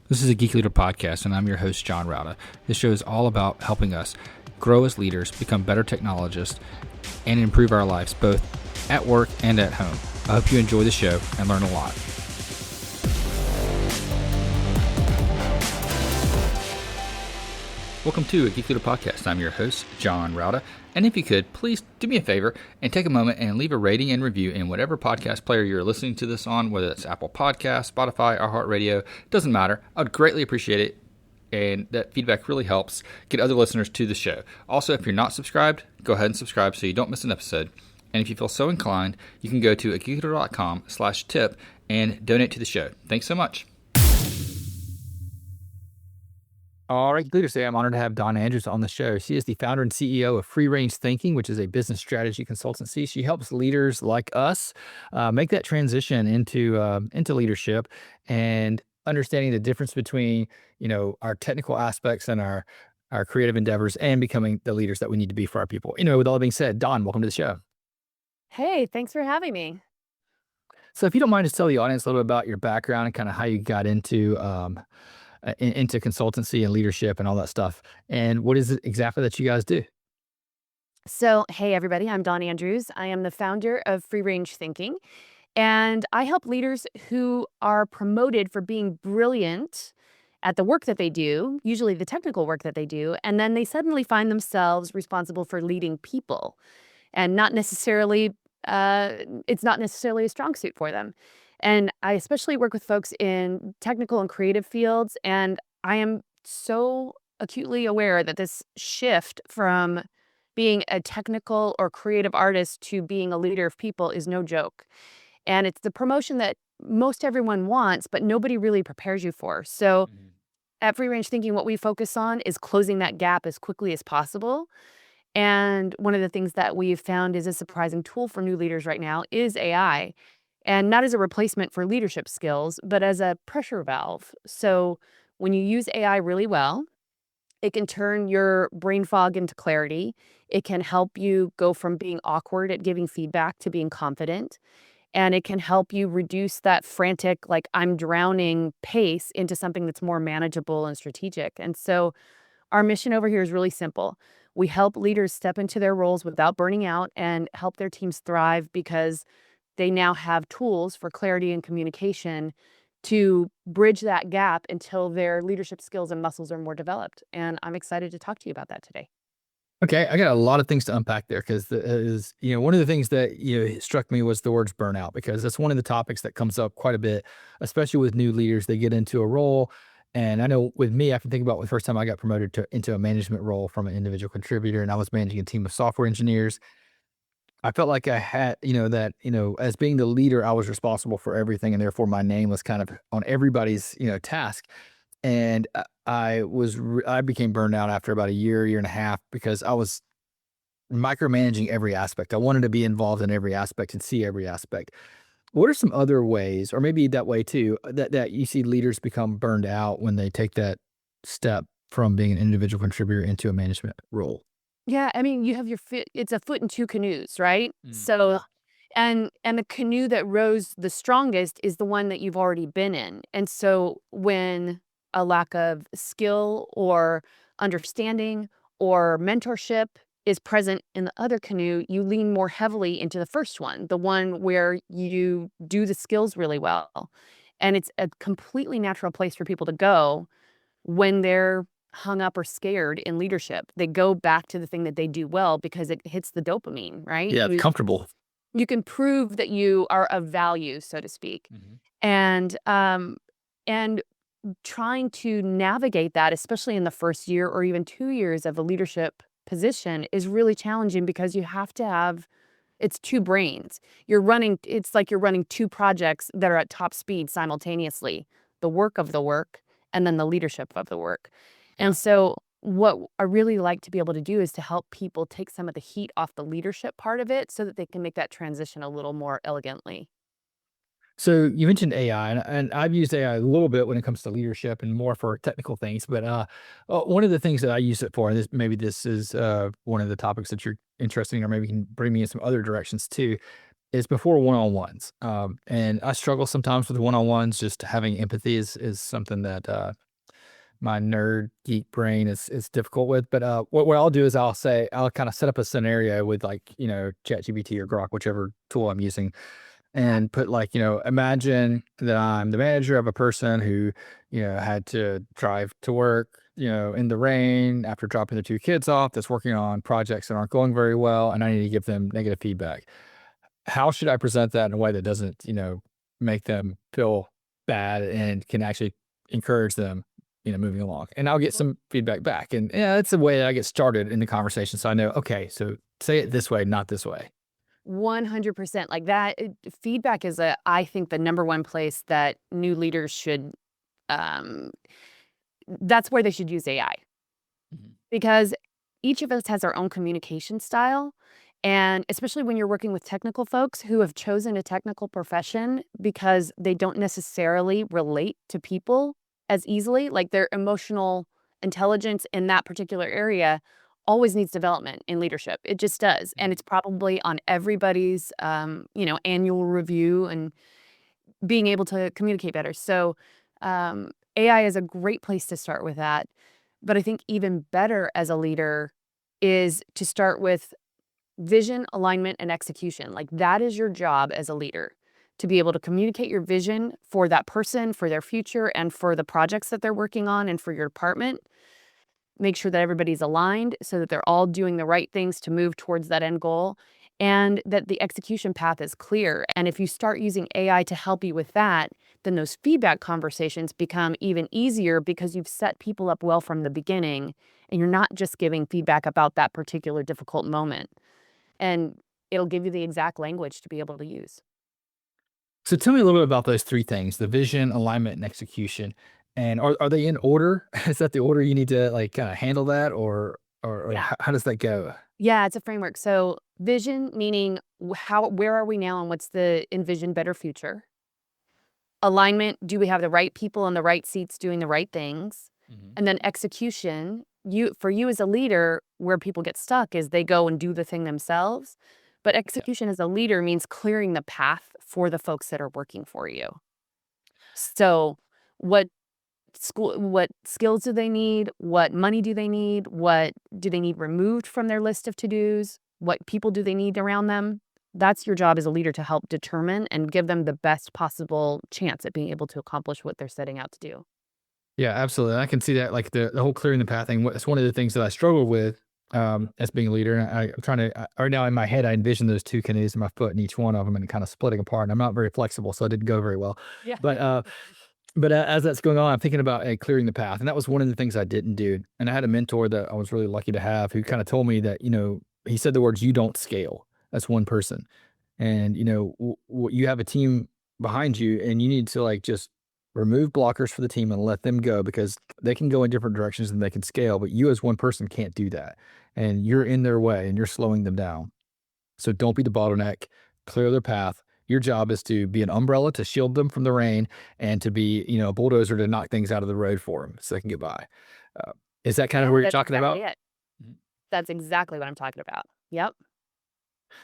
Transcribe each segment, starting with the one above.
This is a Geek Leader podcast, and I'm your host, John Rauda. This show is all about helping us grow as leaders, become better technologists, and improve our lives both at work and at home. I hope you enjoy the show and learn a lot. Welcome to a Geek Leader podcast. I'm your host, John Rauda. And if you could, please do me a favor and take a moment and leave a rating and review in whatever podcast player you're listening to this on, whether it's Apple Podcasts, Spotify, iHeartRadio, doesn't matter. I would greatly appreciate it. And that feedback really helps get other listeners to the show. Also, if you're not subscribed, go ahead and subscribe so you don't miss an episode. And if you feel so inclined, you can go to geekleader.com/tip and donate to the show. Thanks so much. All right, leaders, today I'm honored to have Dawn Andrews on the show. She is the founder and CEO of Free Range Thinking, which is a business strategy consultancy. She helps leaders like us make that transition into leadership and understanding the difference between our technical aspects and our creative endeavors and becoming the leaders that we need to be for our people. With all that being said, Dawn, welcome to the show. Hey, thanks for having me. So, if you don't mind, just tell the audience a little bit about your background and kind of how you got into consultancy and leadership and all that stuff. And what is it exactly that you guys do? So, hey, everybody, I'm Dawn Andrews. I am the founder of Free Range Thinking, and I help leaders who are promoted for being brilliant at the work that they do, usually the technical work that they do, and then they suddenly find themselves responsible for leading people and not necessarily, it's not necessarily a strong suit for them. And I especially work with folks in technical and creative fields. And I am so acutely aware that this shift from being a technical or creative artist to being a leader of people is no joke. And it's the promotion that most everyone wants, but nobody really prepares you for. So at Free Range Thinking, what we focus on is closing that gap as quickly as possible. And one of the things that we've found is a surprising tool for new leaders right now is AI. And not as a replacement for leadership skills, but as a pressure valve. So when you use AI really well, it can turn your brain fog into clarity. It can help you go from being awkward at giving feedback to being confident. And it can help you reduce that frantic, like I'm drowning pace into something that's more manageable and strategic. And so our mission over here is really simple. We help leaders step into their roles without burning out and help their teams thrive because they now have tools for clarity and communication to bridge that gap until their leadership skills and muscles are more developed. And I'm excited to talk to you about that today. Okay, I got a lot of things to unpack there because one of the things that struck me was the words burnout, because that's one of the topics that comes up quite a bit, especially with new leaders. They get into a role, and I know with me, I can think about the first time I got promoted into a management role from an individual contributor, and I was managing a team of software engineers. I felt like I had, as being the leader, I was responsible for everything, and therefore my name was kind of on everybody's, task. And I became burned out after about a year and a half, because I was micromanaging every aspect. I wanted to be involved in every aspect and see every aspect. What are some other ways, or maybe that way too, that you see leaders become burned out when they take that step from being an individual contributor into a management role? Yeah, I mean, you have your foot, it's a foot in two canoes, right? So, and the canoe that rows the strongest is the one that you've already been in. And so when a lack of skill or understanding or mentorship is present in the other canoe, you lean more heavily into the first one, the one where you do the skills really well. And it's a completely natural place for people to go when they're hung up or scared in leadership. They go back to the thing that they do well because it hits the dopamine, right? Yeah, it's comfortable. You can prove that you are of value, so to speak. And trying to navigate that, especially in the first year or even 2 years of a leadership position, is really challenging because you have to have, it's two brains. It's like you're running two projects that are at top speed simultaneously, the work of the work and then the leadership of the work. And so what I really like to be able to do is to help people take some of the heat off the leadership part of it so that they can make that transition a little more elegantly. So you mentioned AI, and I've used AI a little bit when it comes to leadership and more for technical things. But one of the things that I use it for, and this is one of the topics that you're interested in, or maybe you can bring me in some other directions too, is before one-on-ones. And I struggle sometimes with one-on-ones. Just having empathy is something that my nerd geek brain is difficult with. But what I'll do is I'll kind of set up a scenario with like ChatGPT or Grok, whichever tool I'm using, and put like, imagine that I'm the manager of a person who, had to drive to work, in the rain after dropping their two kids off, that's working on projects that aren't going very well, and I need to give them negative feedback. How should I present that in a way that doesn't, make them feel bad and can actually encourage them, moving along? And I'll get some feedback back. And yeah, that's the way that I get started in the conversation. So I know, okay, so say it this way, not this way. 100%. Like that, feedback is I think the number one place that new leaders should, um, that's where they should use AI. Mhm. Because each of us has our own communication style. And especially when you're working with technical folks who have chosen a technical profession because they don't necessarily relate to people as easily, like their emotional intelligence in that particular area always needs development in leadership. It just does. And it's probably on everybody's, annual review and being able to communicate better. So, AI is a great place to start with that. But I think even better as a leader is to start with vision, alignment, and execution. Like that is your job as a leader to be able to communicate your vision for that person, for their future, and for the projects that they're working on and for your department. Make sure that everybody's aligned so that they're all doing the right things to move towards that end goal and that the execution path is clear. And if you start using AI to help you with that, then those feedback conversations become even easier because you've set people up well from the beginning and you're not just giving feedback about that particular difficult moment. And it'll give you the exact language to be able to use. So tell me a little bit about those 3 things: the vision, alignment, and execution. And are they in order? Is that the order you need to, like, kinda handle that, or Yeah. how does that go? Yeah, it's a framework. So vision meaning where are we now and what's the envisioned better future? Alignment, do we have the right people in the right seats doing the right things? Mhm. And then execution, you as a leader, where people get stuck is they go and do the thing themselves. But Yeah. execution as a leader means clearing the path for the folks that are working for you. So what what skills do they need? What money do they need? What do they need removed from their list of to-dos? What people do they need around them? That's your job as a leader to help determine and give them the best possible chance at being able to accomplish what they're setting out to do. Yeah, absolutely. I can see that, like, the whole clearing the path thing. It's one of the things that I struggle with, as being a leader. I'm trying to right now in my head, I envision those 2 canoes and my foot in each one of them and kinda splitting apart, and I'm not very flexible, so it didn't go very well. Yeah. But, as that's going on, I'm thinking about, clearing the path, and that was one of the things I didn't do. And I had a mentor that I was really lucky to have who kinda told me that, he said the words, "You don't scale." That's one person. And, you have a team behind you, and you need to, like, just remove blockers for the team and let them go because they can go in different directions and they can scale, but you as one person can't do that. And you're in their way and you're slowing them down. So don't be the bottleneck, clear their path. Your job is to be an umbrella to shield them from the rain and to be, a bulldozer to knock things out of the road for them so they can get by. Uh, is that kind of Yeah, what you're that's talking exactly about? it. Mhm. That's exactly what I'm talking about. Yep.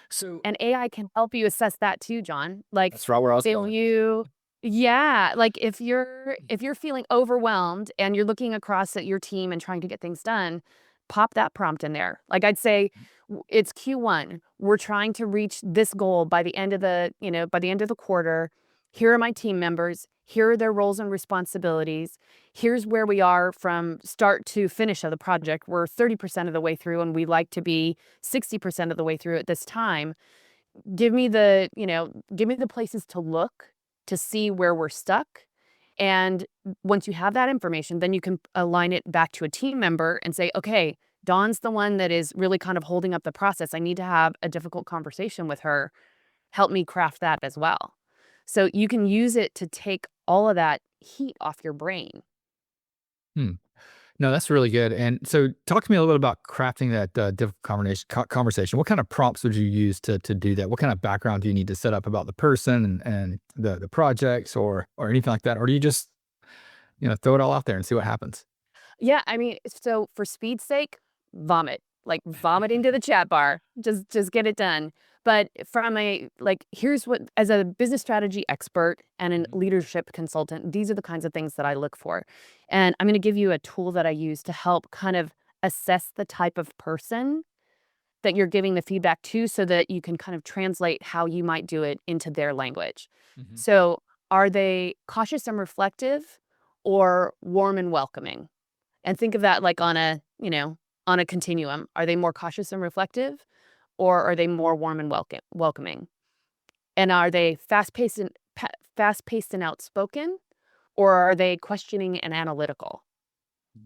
So And AI can help you assess that too, John. Like, that's right where I was if going. you yeah, like if you're feeling overwhelmed and you're looking across at your team and trying to get things done, pop that prompt in there. Like I'd say it's Q1. We're trying to reach this goal by the end of by the end of the quarter. Here are my team members. Here are their roles and responsibilities. Here's where we are from start to finish of the project. We're 30% of the way through and we like to be 60% of the way through at this time. Give me the places to look to see where we're stuck. And once you have that information, then you can align it back to a team member and say, okay, Dawn's the one that is really kind of holding up the process. I need to have a difficult conversation with her. Help me craft that as well. So you can use it to take all of that heat off your brain. Hmm. No, that's really good. And so, talk to me a little bit about crafting that difficult conversation. What kind of prompts would you use to do that? What kind of background do you need to set up about the person and the projects or anything like that, or do you just throw it all out there and see what happens? Yeah, I mean, so for speed's sake, vomit. Like vomit into the chat bar. Just get it done. But from a, like, here's what, as a business strategy expert and a Mhm. leadership consultant, these are the kinds of things that I look for. And I'm going to give you a tool that I use to help kind of assess the type of person that you're giving the feedback to so that you can kind of translate how you might do it into their language. Mhm. So, are they cautious and reflective or warm and welcoming? And think of that like on a, on a continuum. Are they more cautious and reflective or are they more warm and welcoming? And are they fast-paced and outspoken or are they questioning and analytical?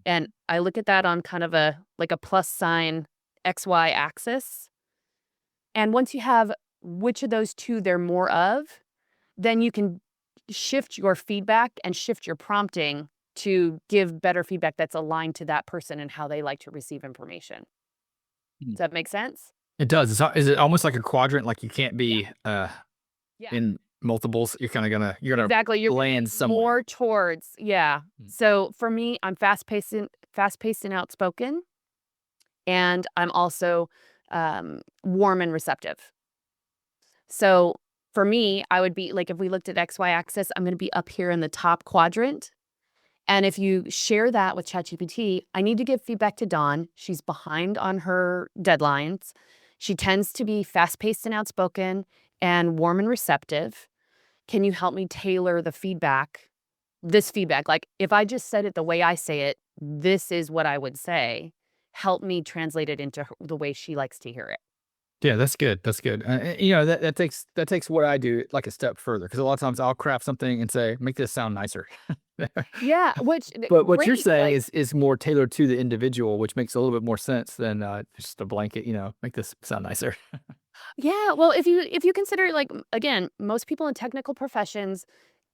And I look at that on kind of a like a plus sign XY axis. And once you have which of those two they're more of, then you can shift your feedback and shift your prompting to give better feedback that's aligned to that person and how they like to receive information. Mhm. Does that make sense? It does. Is it almost like a quadrant? Like you can't Yeah. be Yeah. in multiples. You're gonna Exactly. You're gonna land be somewhere. more towards, yeah. Mm. So for me, I'm fast paced and outspoken, and I'm also warm and receptive. So for me, I would be like, if we looked at XY axis, I'm going to be up here in the top quadrant. And if you share that with ChatGPT, I need to give feedback to Dawn. She's behind on her deadlines. She tends to be fast paced and outspoken and warm and receptive. Can you help me tailor the feedback? This feedback, like if I just said it the way I say it, this is what I would say. Help me translate it into the way she likes to hear it. Yeah, that's good. That's good. That takes what I do like a step further because a lot of times I'll craft something and say, make this sound nicer. Yeah, which But what you're great. saying Like, is more tailored to the individual, which makes a little bit more sense than just a blanket. Make this sound nicer. yeah, well, if you consider like again, most people in technical professions,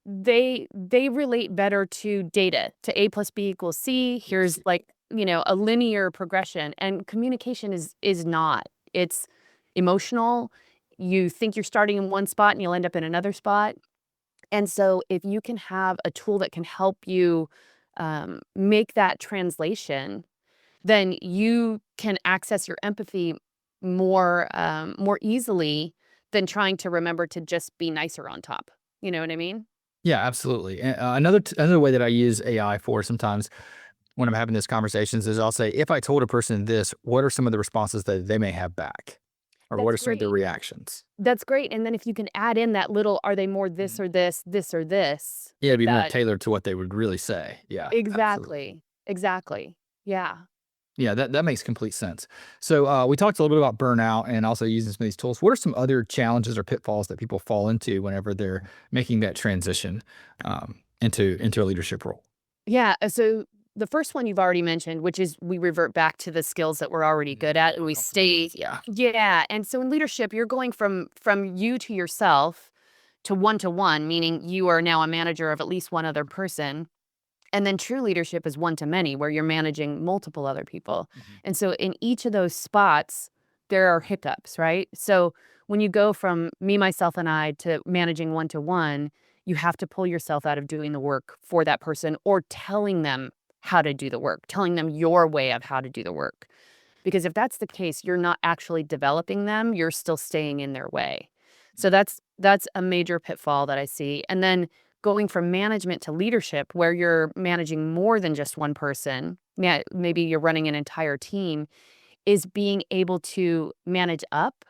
they relate better to data, to A plus B equals C. Yes. Here's like, a linear progression, and communication is not. It's emotional. You think you're starting in one spot and you'll end up in another spot. And so if you can have a tool that can help you make that translation, then you can access your empathy more easily than trying to remember to just be nicer on top. You know what I mean? Yeah, absolutely. Another way that I use AI for sometimes when I'm having these conversations is I'll say, if I told a person this, what are some of the responses that they may have back, or what That's are some of their great. reactions? That's great. And then if you can add in that little, are they more this Mhm. or this or this? Yeah, it'd be more That tailored to what they would really say. Yeah, absolutely. exactly. Exactly. Yeah. Yeah, that makes complete sense. So we talked a little bit about burnout and also using some of these tools. What are some other challenges or pitfalls that people fall into whenever they're making that transition into a leadership role? Yeah, so the first one you've already mentioned, which is we revert back to the skills that we're already Mhm. good at and we stay. Comfortability. Yeah. Yeah, and so in leadership, you're going from you to yourself to one, meaning you are now a manager of at least one other person. And then true leadership is one to many, where you're managing multiple other people. Mhm. And so in each of those spots, there are hiccups, right? So when you go from me, myself, and I to managing one to one, you have to pull yourself out of doing the work for that person or telling them how to do the work, telling them your way of how to do the work. Because if that's the case, you're not actually developing them, you're still staying in their way. So that's a major pitfall that I see. And then going from management to leadership where you're managing more than just one person, maybe you're running an entire team, is being able to manage up,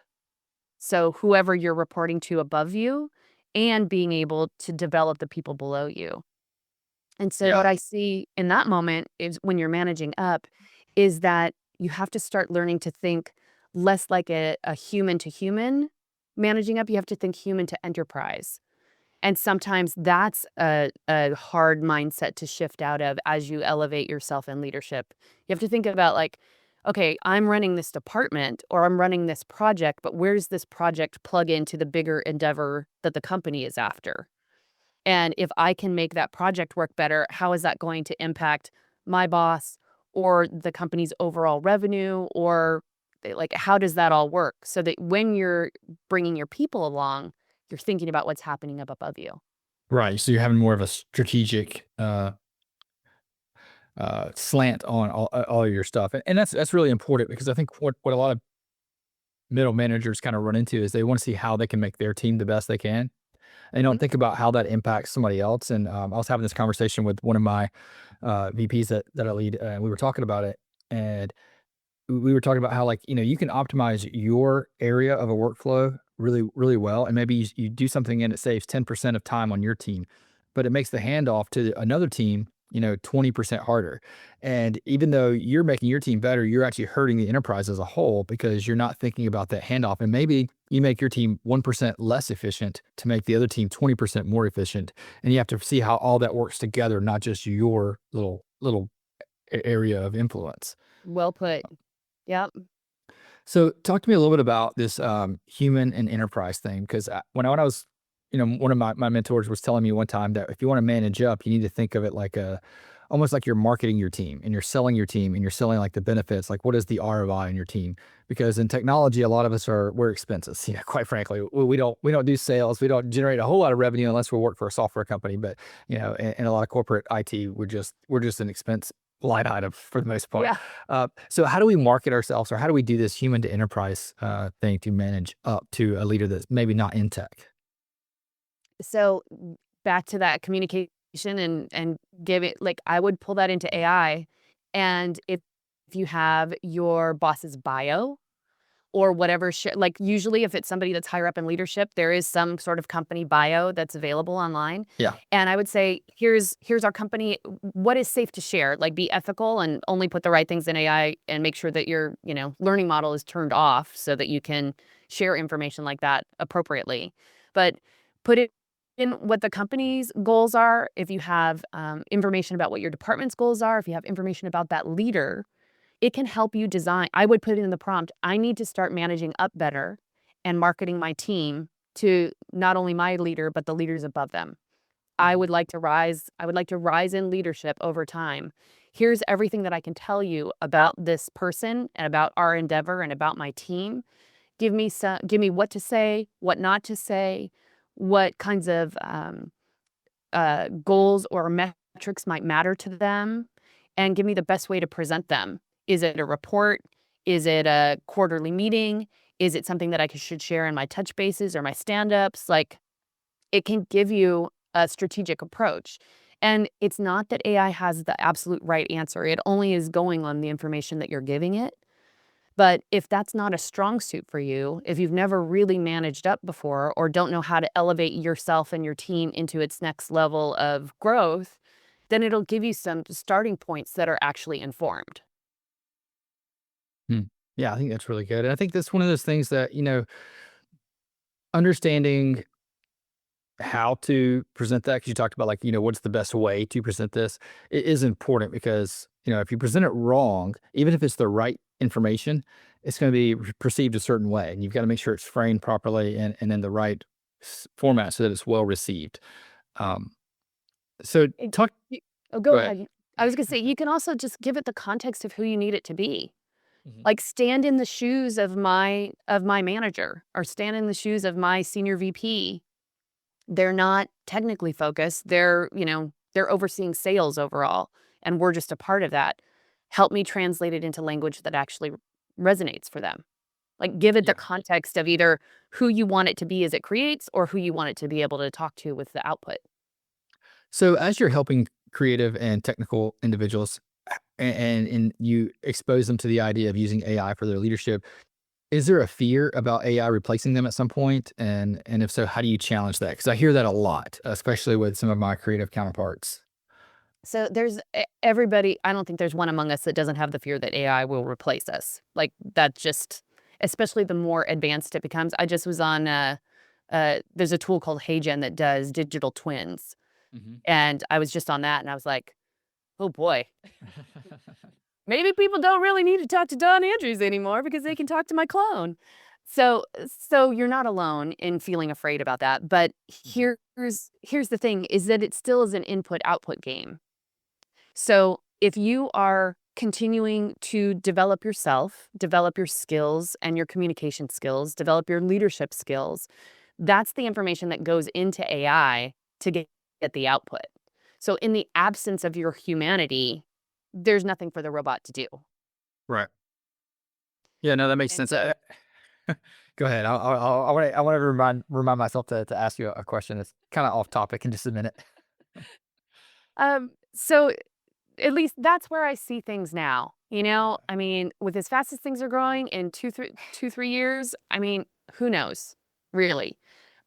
so whoever you're reporting to above you, and being able to develop the people below you. And so Yeah. what I see in that moment is when you're managing up is that you have to start learning to think less like a human to human managing up. You have to think human to enterprise. And sometimes that's a hard mindset to shift out of as you elevate yourself in leadership. You have to think about like, okay, I'm running this department or I'm running this project, but where's this project plug into the bigger endeavor that the company is after? And if I can make that project work better, how is that going to impact my boss or the company's overall revenue? Or like, how does that all work? So that when you're bringing your people along, you're thinking about what's happening up above you. Right. So you're having more of a strategic slant on all of your stuff, and that's really important because I think what a lot of middle managers kind of run into is they want to see how they can make their team the best they can. And they don't Mhm. think about how that impacts somebody else. And I was having this conversation with one of my VPs that I lead, and we were talking about it. And we were talking about how, like, you can optimize your area of a workflow really, really well. And maybe you do something and it saves 10% of time on your team, but it makes the handoff to another team, 20% harder. And even though you're making your team better, you're actually hurting the enterprise as a whole because you're not thinking about that handoff. And maybe you make your team 1% less efficient to make the other team 20% more efficient. And you have to see how all that works together, not just your little area of influence. Well put. Yep. So, talk to me a little bit about this human and enterprise thing, because when I was, one of my mentors was telling me one time that if you want to manage up, you need to think of it like almost like you're marketing your team and you're selling your team and you're selling like the benefits, like what is the ROI in your team? Because in technology, a lot of us we're expenses. Quite frankly, we don't do sales, we don't generate a whole lot of revenue unless we work for a software company. But in a lot of corporate IT, we're just an expense line item for the most part. Yeah. So how do we market ourselves, or how do we do this human to enterprise thing to manage up to a leader that's maybe not in tech? So back to that communication and give it like I would pull that into AI. And if you have your boss's bio or whatever, like usually if it's somebody that's higher up in leadership, there is some sort of company bio that's available online. Yeah. And I would say, here's our company. What is safe to share? Like be ethical and only put the right things in AI and make sure that your, learning model is turned off so that you can share information like that appropriately. But put it in what the company's goals are. If you have information about what your department's goals are, if you have information about that leader, it can help you design. I would put it in the prompt, I need to start managing up better and marketing my team to not only my leader, but the leaders above them. Mhm. I would like to rise in leadership over time. Here's everything that I can tell you about this person and about our endeavor and about my team. Give me what to say, what not to say, what kinds of goals or metrics might matter to them, and give me the best way to present them. Is it a report? Is it a quarterly meeting? Is it something that should share in my touch bases or my stand ups? Like it can give you a strategic approach. And it's not that AI has the absolute right answer. It only is going on the information that you're giving it. But if that's not a strong suit for you, if you've never really managed up before or don't know how to elevate yourself and your team into its next level of growth, then it'll give you some starting points that are actually informed. Hmm. Yeah, I think that's really good. And I think that's one of those things that, understanding how to present that, because you talked about, like, what's the best way to present this, it is important because, if you present it wrong, even if it's the right information, it's going to be perceived a certain way. And you've got to make sure it's framed properly and in the right format so that it's well received. Um, so And talk, you Oh, go go ahead. ahead. I was gonna say, you can also just give it the context of who you need it to be. Mhm. Like, stand in the shoes of my manager or stand in the shoes of my senior VP. They're not technically focused. They're overseeing sales overall, and we're just a part of that. Help me translate it into language that actually resonates for them. Like, give it the Yeah. context of either who you want it to be as it creates or who you want it to be able to talk to with the output. So as you're helping creative and technical individuals and you expose them to the idea of using AI for their leadership, is there a fear about AI replacing them at some point? And if so, how do you challenge that? Because I hear that a lot, especially with some of my creative counterparts. So there's everybody. I don't think there's one among us that doesn't have the fear that AI will replace us. Like that just, especially the more advanced it becomes. I just was on, there's a tool called HeyGen that does digital twins. Mhm. And I was just on that and I was like, oh boy, maybe people don't really need to talk to Don Andrews anymore because they can talk to my clone. So you're not alone in feeling afraid about that. But Mhm. here's the thing is that it still is an input output game. So if you are continuing to develop yourself, develop your skills and your communication skills, develop your leadership skills, that's the information that goes into AI to get the output. So in the absence of your humanity, there's nothing for the robot to do. Right. Yeah, no, that makes And sense. so Go ahead. I want to remind myself to ask you a question. It's kind of off topic in just a minute. So at least that's where I see things now. Yeah. I mean, with as fast as things are growing in 3 years, I mean, who knows, really?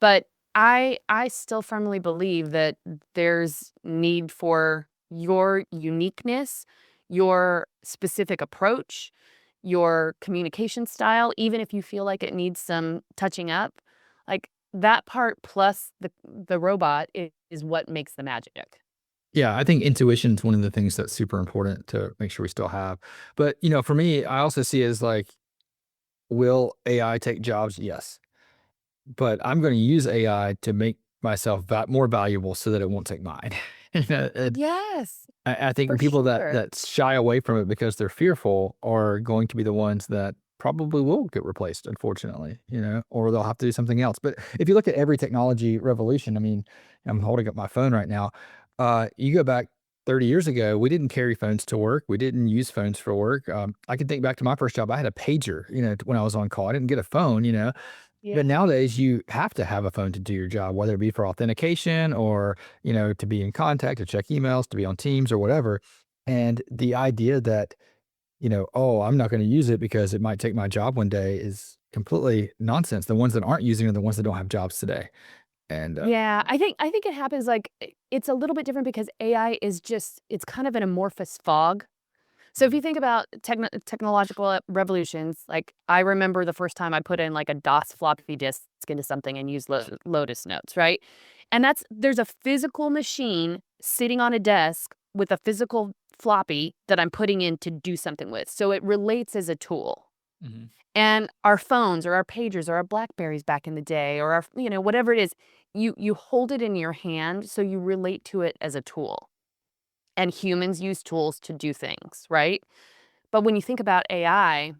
But I still firmly believe that there's need for your uniqueness, your specific approach, your communication style, even if you feel like it needs some touching up. Like that part plus the robot is what makes the magic. Yeah, I think intuition is one of the things that's super important to make sure we still have. But, for me, I also see it as like, will AI take jobs? Yes. But I'm going to use AI to make myself more valuable so that it won't take mine. And Yes, I think for the people sure. that shy away from it because they're fearful are going to be the ones that probably will get replaced, unfortunately, or they'll have to do something else. But if you look at every technology revolution, I mean, I'm holding up my phone right now. You go back 30 years ago, we didn't carry phones to work. We didn't use phones for work. I can think back to my first job. I had a pager, when I was on call. I didn't get a phone. But Yeah. nowadays, you have to have a phone to do your job, whether it be for authentication or, to be in contact, to check emails, to be on Teams or whatever. And the idea that, oh, I'm not going to use it because it might take my job one day is completely nonsense. The ones that aren't using it are the ones that don't have jobs today. And Yeah, I think it happens, like, it's a little bit different because AI is just it's kind of an amorphous fog. So if you think about technological revolutions, like, I remember the first time I put in, like, a DOS floppy disk into something and used Lotus Notes, right? And there's a physical machine sitting on a desk with a physical floppy that I'm putting in to do something with, so it relates as a tool. Mhm. And our phones or our pagers or our BlackBerries back in the day or our whatever it is, you hold it in your hand, so you relate to it as a tool. And humans use tools to do things, right? But when you think about AI,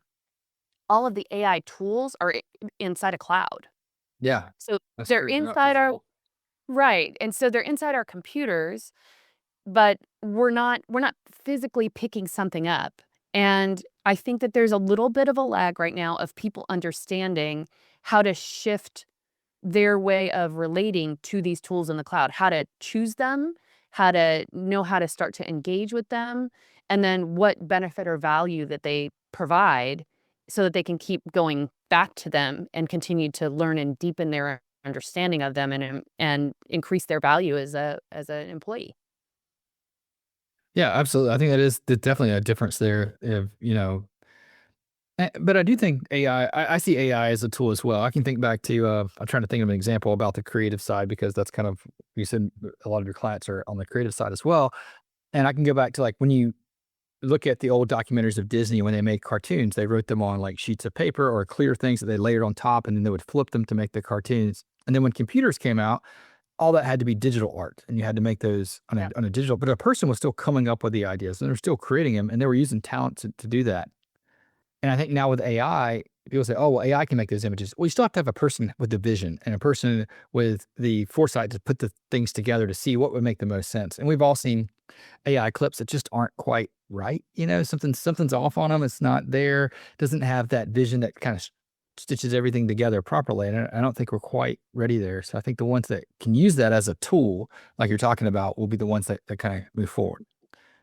all of the AI tools are inside a cloud. Yeah, So that's they're true. They're not inside our physical. right. And so they're inside our computers, but we're not physically picking something up. And I think that there's a little bit of a lag right now of people understanding how to shift their way of relating to these tools in the cloud, how to choose them, how to know how to start to engage with them, and then what benefit or value that they provide so that they can keep going back to them and continue to learn and deepen their understanding of them and increase their value as an employee. Yeah, absolutely. I think that's definitely a difference there. If but I do think AI. I see AI as a tool as well. I can think back to. I'm trying to think of an example about the creative side because that's kind of you said a lot of your clients are on the creative side as well. And I can go back to like when you look at the old documentaries of Disney when they made cartoons, they wrote them on like sheets of paper or clear things that they layered on top, and then they would flip them to make the cartoons. And then when computers came out, all that had to be digital art, and you had to make those on Yeah. a digital. But a person was still coming up with the ideas, and they're still creating them, and they were using talent to do that. And I think now with AI, people say, "Oh, well, AI can make those images." Well, you still have to have a person with the vision and a person with the foresight to put the things together to see what would make the most sense. And we've all seen AI clips that just aren't quite right. Something's off on them. It's not there. Doesn't have that vision that kind of stitches everything together properly. And I don't think we're quite ready there. So I think the ones that can use that as a tool, like you're talking about, will be the ones that kind of move forward.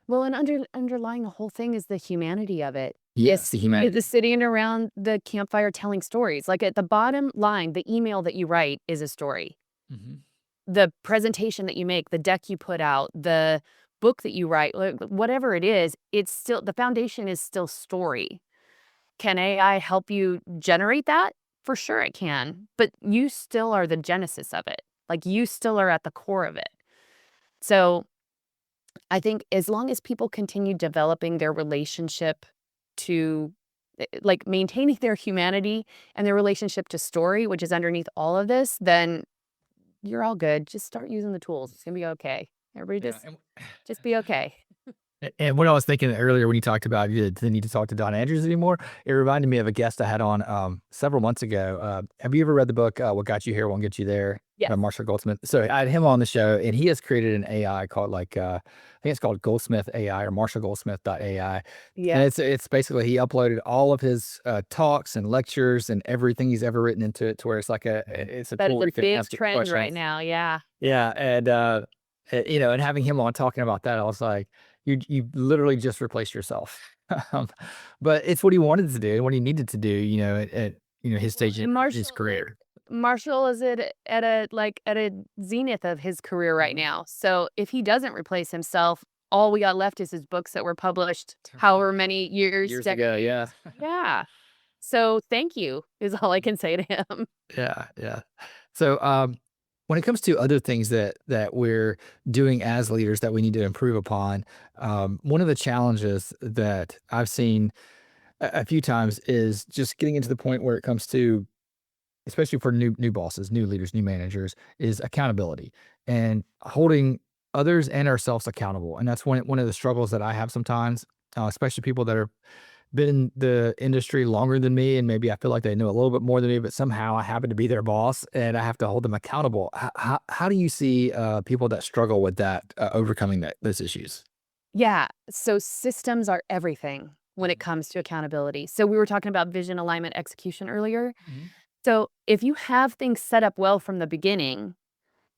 Well, and underlying the whole thing is the humanity of it. Yes, the Is the humanity. sitting around the campfire telling stories. Like at the bottom line, the email that you write is a story. Mhm. The presentation that you make, the deck you put out, the book that you write, whatever it is, it's still the foundation is still story. Can AI help you generate that? For sure it can, but you still are the genesis of it. Like you still are at the core of it. So I think as long as people continue developing their relationship to like maintaining their humanity and their relationship to story, which is underneath all of this, then you're all good. Just start using the tools. It's gonna be okay. Everybody Yeah. just be okay. And what I was thinking earlier when you talked about you didn't need to talk to Don Andrews anymore, it reminded me of a guest I had on several months ago. Have you ever read the book "What Got You Here Won't Get You There" by Yes. Marshall Goldsmith? So I had him on the show, and he has created an AI called I think it's called Goldsmith AI or Marshall Goldsmith AI, and Yeah. it's basically he uploaded all of his talks and lectures and everything he's ever written into it to where it's like it's a That tool is where a you can big ask it trend right questions. now. Yeah. Yeah, and, and having him on talking about that, I was like, "You literally just replaced yourself." Um, but it's what he wanted to do, what he needed to do, his Well, stage in and his Marshall, career. Marshall is at a zenith of his career right Mhm. now. So if he doesn't replace himself, all we got left is his books that were published however many years, Years ago, decades. yeah. Yeah. So thank you is all I can say to him. Yeah, yeah. So, when it comes to other things that we're doing as leaders that we need to improve upon, one of the challenges that I've seen a few times is just getting into the point where it comes to especially for new bosses, new leaders, new managers, is accountability and holding others and ourselves accountable. And that's one of the struggles that I have sometimes, especially people that have been in the industry longer than me, and maybe I feel like they know a little bit more than me, but somehow I happen to be their boss, and I have to hold them accountable. How do you see people that struggle with that overcoming those issues? Yeah. So systems are everything when it Mhm. comes to accountability. So we were talking about vision, alignment, execution earlier. Mhm. So if you have things set up well from the beginning,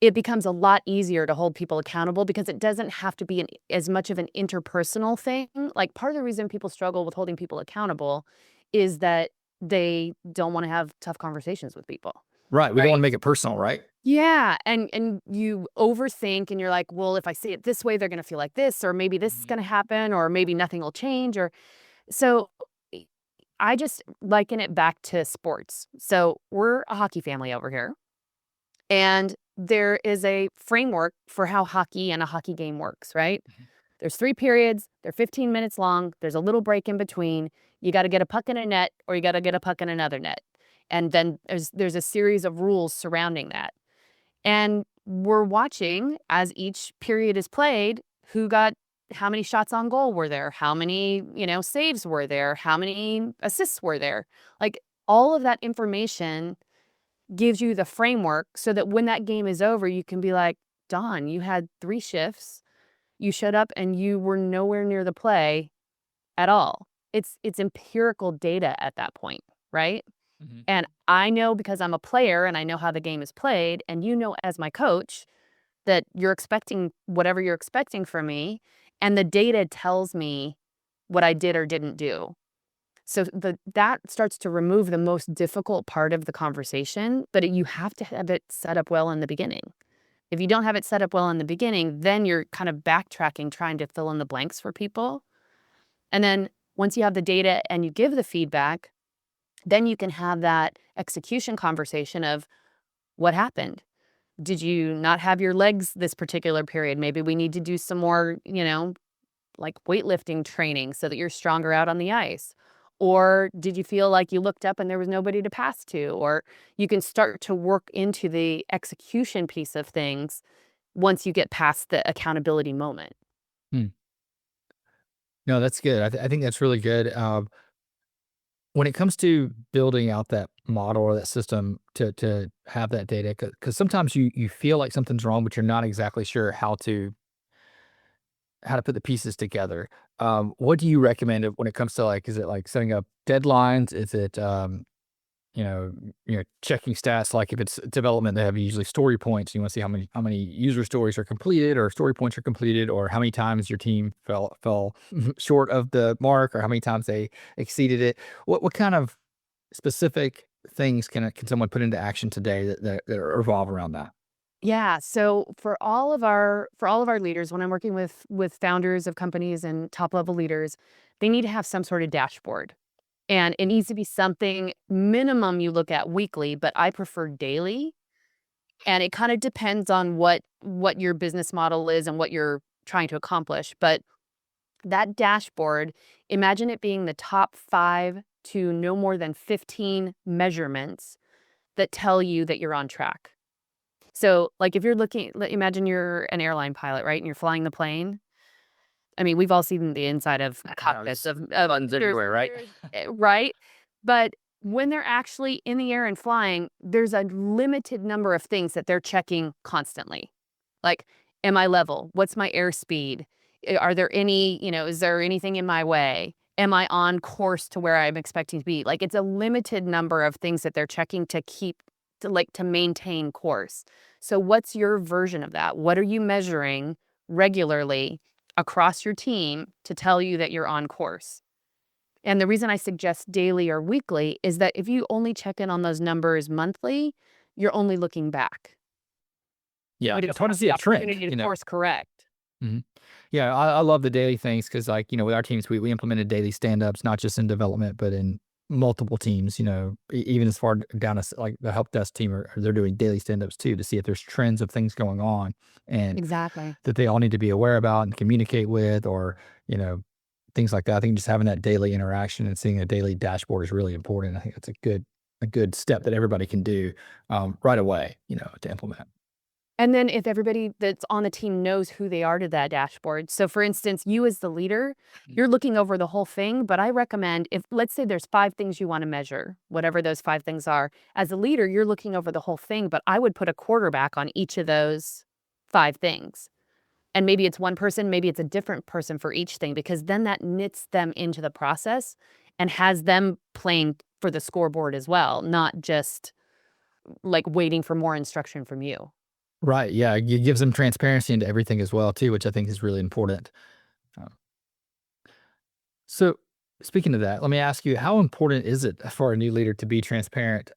it becomes a lot easier to hold people accountable because it doesn't have to be as much of an interpersonal thing. Like part of the reason people struggle with holding people accountable is that they don't want to have tough conversations with people. Right, we don't want to Right. make it personal, right? Yeah, and you overthink and you're like, "Well, if I say it this way, they're gonna feel like this, or maybe this is Mhm. gonna happen, or maybe nothing will change," or so I I just liken it back to sports. So we're a hockey family over here, and there is a framework for how hockey and a hockey game works, right? Mhm. There's 3 periods, they're 15 minutes long, there's a little break in between. You gotta get a puck in a net or you gotta get a puck in another net. And then there's a series of rules surrounding that. And we're watching as each period is played, who got how many shots on goal were there? How many, saves were there? How many assists were there? Like all of that information gives you the framework so that when that game is over, you can be like, Don, you had 3 shifts. You showed up and you were nowhere near the play at all. It's empirical data at that point, right? Mhm. And I know because I'm a player and I know how the game is played, and you know as my coach that you're expecting whatever you're expecting from me, and the data tells me what I did or didn't do. So that starts to remove the most difficult part of the conversation, but you have to have it set up well in the beginning. If you don't have it set up well in the beginning, then you're kind of backtracking, trying to fill in the blanks for people. And then once you have the data and you give the feedback, then you can have that execution conversation of what happened. Did you not have your legs this particular period? Maybe we need to do some more, like weightlifting training so that you're stronger out on the ice. Or did you feel like you looked up and there was nobody to pass to? Or you can start to work into the execution piece of things once you get past the accountability moment. Hmm. No, that's good. I think that's really good. When it comes to building out that model or that system to have that data, because sometimes you feel like something's wrong, but you're not exactly sure how to put the pieces together. What do you recommend when it comes to like, is it like setting up deadlines? Is it you know, checking stats, like if it's development, they have usually story points. You want to see how many user stories are completed or story points are completed, or how many times your team fell short of the mark, or how many times they exceeded it. What kind of specific things can someone put into action today that revolve around that? Yeah, so for all of our leaders, when I'm working with founders of companies and top level leaders, they need to have some sort of dashboard. And it needs to be something minimum you look at weekly, but I prefer daily. And it kind of depends on what your business model is and what you're trying to accomplish. But that dashboard, imagine it being the top 5 to no more than 15 measurements that tell you that you're on track. So, like if you're imagine you're an airline pilot, right? And you're flying the plane. I mean, we've all seen the inside of cockpits of Funds everywhere, right? right? But when they're actually in the air and flying, there's a limited number of things that they're checking constantly. Like, am I level? What's my airspeed? Are there any, is there anything in my way? Am I on course to where I'm expecting to be? Like, it's a limited number of things that they're checking to to maintain course. So what's your version of that? What are you measuring regularly across your team to tell you that you're on course? And the reason I suggest daily or weekly is that if you only check in on those numbers monthly, you're only looking back. Yeah, We it's don't hard to have see the a trend, opportunity to course correct. Mhm. Yeah, I love the daily things because, like, with our teams, we implemented daily stand-ups, not just in development, but in multiple teams, even as far down as, like, the help desk team they're doing daily stand-ups too to see if there's trends of things going on and Exactly. that they all need to be aware about and communicate with or, you know, things like that. I think just having that daily interaction and seeing a daily dashboard is really important. I think it's a good step that everybody can do, right away, to implement. And then if everybody that's on the team knows who they are to that dashboard. So for instance, you as the leader, you're looking over the whole thing, but I recommend if let's say there's 5 things you want to measure, whatever those 5 things are. As a leader, you're looking over the whole thing, but I would put a quarterback on each of those 5 things. And maybe it's one person, maybe it's a different person for each thing because then that knits them into the process and has them playing for the scoreboard as well, not just like waiting for more instruction from you. Right, yeah, it gives them transparency into everything as well too, which I think is really important. Um, so speaking of that, let me ask you, how important is it for a new leader to be transparent,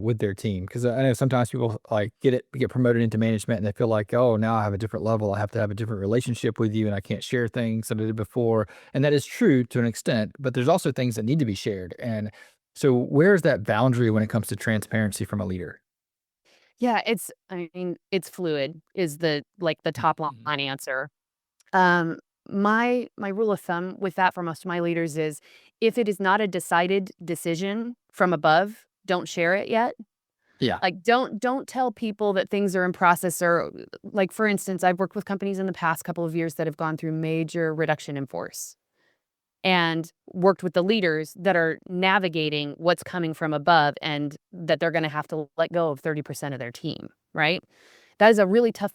with their team? Because I know sometimes people, like, get promoted into management, and they feel like, "Oh, now I have a different level. I have to have a different relationship with you, and I can't share things that I did before." And that is true to an extent, but there's also things that need to be shared, and so where's that boundary when it comes to transparency from a leader? Yeah, I mean, it's fluid is the top Mhm. line answer. Um, my rule of thumb with that for most of my leaders is if it is not a decided decision from above, don't share it yet. Yeah. Like don't tell people that things are in process or like for instance, I've worked with companies in the past couple of years that have gone through major reduction in force and worked with the leaders that are navigating what's coming from above and that they're going to have to let go of 30% of their team, right? That is a really tough